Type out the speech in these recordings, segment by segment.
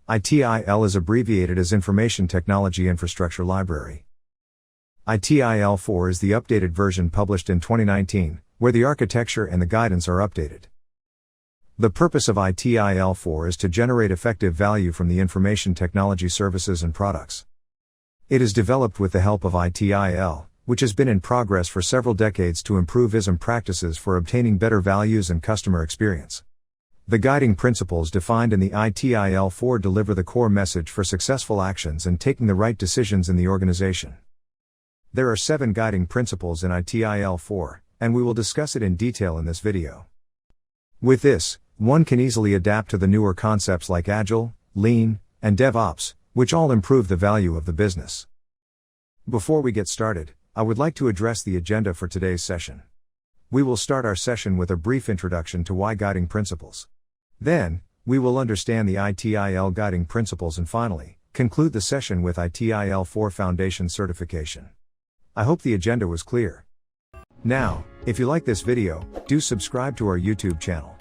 ITIL is abbreviated as Information Technology Infrastructure Library. ITIL 4 is the updated version published in 2019, where the architecture and the guidance are updated. The purpose of ITIL 4 is to generate effective value from the information technology services and products. It is developed with the help of ITIL, which has been in progress for several decades to improve ISM practices for obtaining better values and customer experience. The guiding principles defined in the ITIL 4 deliver the core message for successful actions and taking the right decisions in the organization. There are 7 guiding principles in ITIL 4, and we will discuss it in detail in this video. With this, one can easily adapt to the newer concepts like Agile, Lean, and DevOps, which all improve the value of the business. Before we get started, I would like to address the agenda for today's session. We will start our session with a brief introduction to why guiding principles. Then, we will understand the ITIL guiding principles and finally, conclude the session with ITIL 4 Foundation certification. I hope the agenda was clear. Now, if you like this video, do subscribe to our YouTube channel.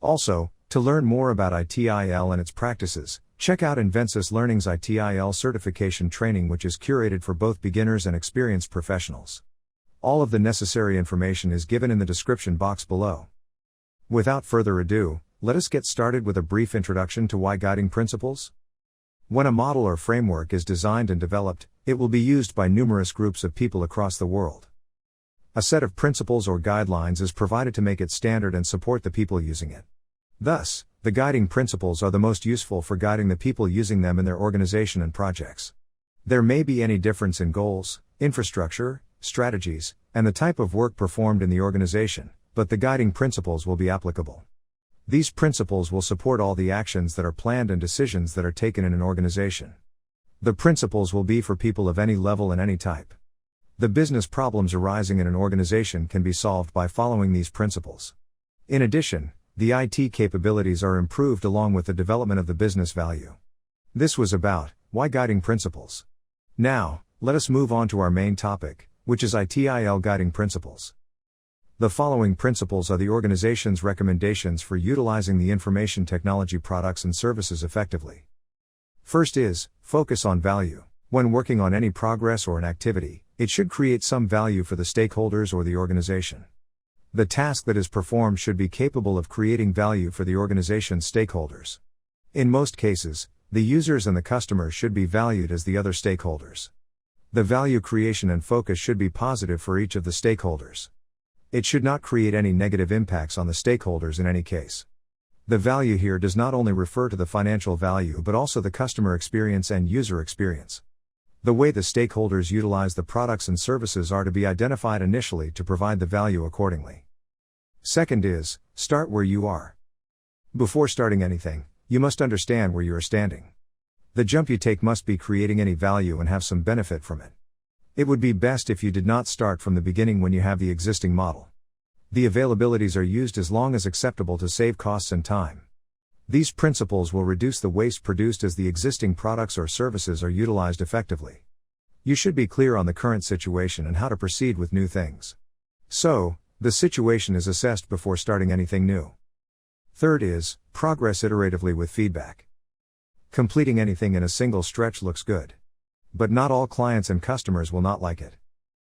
Also, to learn more about ITIL and its practices, check out Invensis Learning's ITIL certification training, which is curated for both beginners and experienced professionals. All of the necessary information is given in the description box below. Without further ado, let us get started with a brief introduction to why guiding principles. When a model or framework is designed and developed, it will be used by numerous groups of people across the world. A set of principles or guidelines is provided to make it standard and support the people using it. Thus, the guiding principles are the most useful for guiding the people using them in their organization and projects. There may be any difference in goals, infrastructure, strategies, and the type of work performed in the organization, but the guiding principles will be applicable. These principles will support all the actions that are planned and decisions that are taken in an organization. The principles will be for people of any level and any type. The business problems arising in an organization can be solved by following these principles. In addition, the IT capabilities are improved along with the development of the business value. This was about why guiding principles. Now, let us move on to our main topic, which is ITIL guiding principles. The following principles are the organization's recommendations for utilizing the information technology products and services effectively. First is, focus on value. When working on any progress or an activity, it should create some value for the stakeholders or the organization. The task that is performed should be capable of creating value for the organization's stakeholders. In most cases, the users and the customers should be valued as the other stakeholders. The value creation and focus should be positive for each of the stakeholders. It should not create any negative impacts on the stakeholders in any case. The value here does not only refer to the financial value but also the customer experience and user experience. The way the stakeholders utilize the products and services are to be identified initially to provide the value accordingly. Second is, start where you are. Before starting anything, you must understand where you are standing. The jump you take must be creating any value and have some benefit from it. It would be best if you did not start from the beginning when you have the existing model. The availabilities are used as long as acceptable to save costs and time. These principles will reduce the waste produced as the existing products or services are utilized effectively. You should be clear on the current situation and how to proceed with new things. So, the situation is assessed before starting anything new. Third is, progress iteratively with feedback. Completing anything in a single stretch looks good. But not all clients and customers will not like it.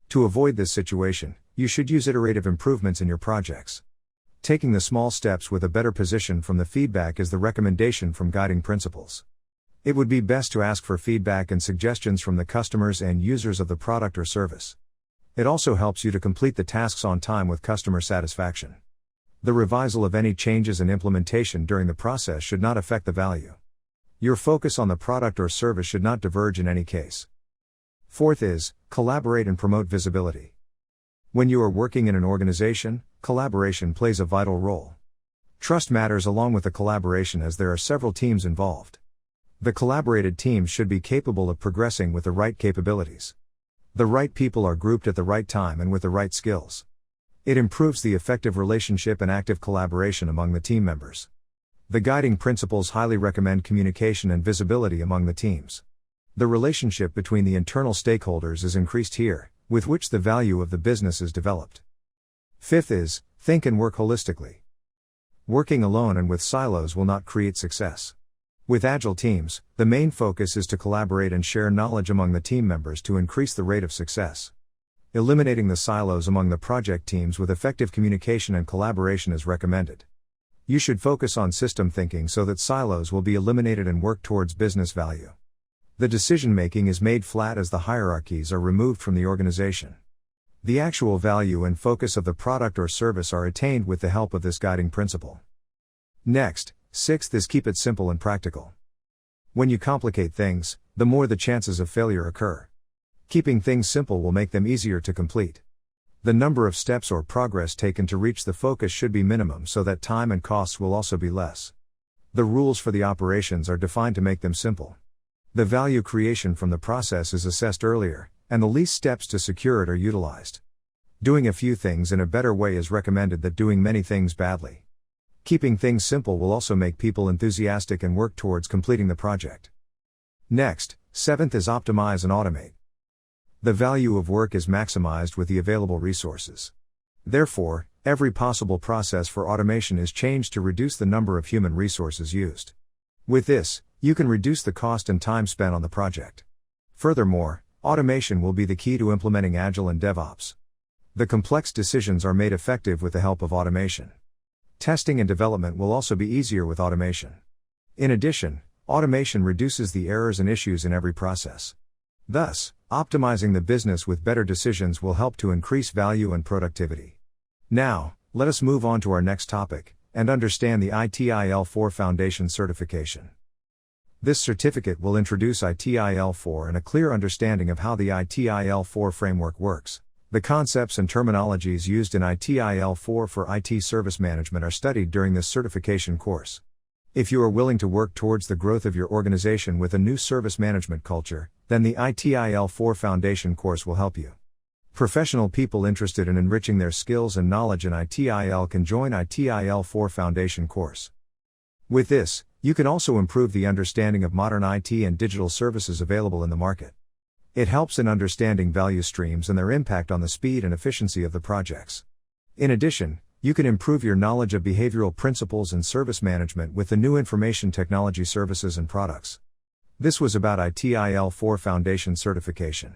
To avoid this situation, you should use iterative improvements in your projects. Taking the small steps with a better position from the feedback is the recommendation from guiding principles. It would be best to ask for feedback and suggestions from the customers and users of the product or service. It also helps you to complete the tasks on time with customer satisfaction. The revisal of any changes and implementation during the process should not affect the value. Your focus on the product or service should not diverge in any case. Fourth is, collaborate and promote visibility. When you are working in an organization, collaboration plays a vital role. Trust matters along with the collaboration as there are several teams involved. The collaborated teams should be capable of progressing with the right capabilities. The right people are grouped at the right time and with the right skills. It improves the effective relationship and active collaboration among the team members. The guiding principles highly recommend communication and visibility among the teams. The relationship between the internal stakeholders is increased here, with which the value of the business is developed. Fifth is, think and work holistically. Working alone and with silos will not create success. With agile teams, the main focus is to collaborate and share knowledge among the team members to increase the rate of success. Eliminating the silos among the project teams with effective communication and collaboration is recommended. You should focus on system thinking so that silos will be eliminated and work towards business value. The decision making is made flat as the hierarchies are removed from the organization. The actual value and focus of the product or service are attained with the help of this guiding principle. Next, sixth is keep it simple and practical. When you complicate things, the more the chances of failure occur. Keeping things simple will make them easier to complete. The number of steps or progress taken to reach the focus should be minimum so that time and costs will also be less. The rules for the operations are defined to make them simple. The value creation from the process is assessed earlier, and the least steps to secure it are utilized. Doing a few things in a better way is recommended than doing many things badly. Keeping things simple will also make people enthusiastic and work towards completing the project. Next, seventh is optimize and automate. The value of work is maximized with the available resources. Therefore, every possible process for automation is changed to reduce the number of human resources used. With this, you can reduce the cost and time spent on the project. Furthermore, automation will be the key to implementing Agile and DevOps. The complex decisions are made effective with the help of automation. Testing and development will also be easier with automation. In addition, automation reduces the errors and issues in every process. Thus, optimizing the business with better decisions will help to increase value and productivity. Now, let us move on to our next topic, and understand the ITIL 4 Foundation Certification. This certificate will introduce ITIL 4 and a clear understanding of how the ITIL 4 framework works. The concepts and terminologies used in ITIL 4 for IT service management are studied during this certification course. If you are willing to work towards the growth of your organization with a new service management culture, then the ITIL 4 Foundation course will help you. Professional people interested in enriching their skills and knowledge in ITIL can join ITIL 4 Foundation course. With this, you can also improve the understanding of modern IT and digital services available in the market. It helps in understanding value streams and their impact on the speed and efficiency of the projects. In addition, you can improve your knowledge of behavioral principles and service management with the new information technology services and products. This was about ITIL 4 Foundation Certification.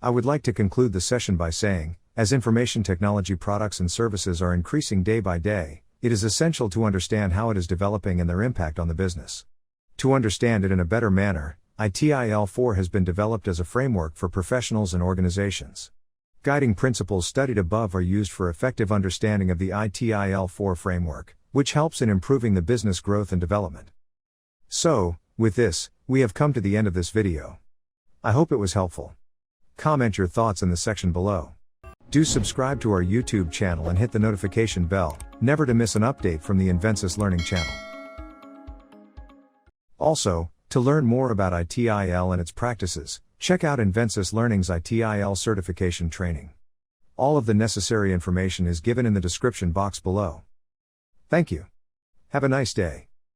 I would like to conclude the session by saying, as information technology products and services are increasing day by day, it is essential to understand how it is developing and their impact on the business. To understand it in a better manner, ITIL 4 has been developed as a framework for professionals and organizations. Guiding principles studied above are used for effective understanding of the ITIL 4 framework, which helps in improving the business growth and development. So, with this, we have come to the end of this video. I hope it was helpful. Comment your thoughts in the section below. Do subscribe to our YouTube channel and hit the notification bell, never to miss an update from the Invensis Learning channel. Also, to learn more about ITIL and its practices, check out Invensis Learning's ITIL certification training. All of the necessary information is given in the description box below. Thank you. Have a nice day.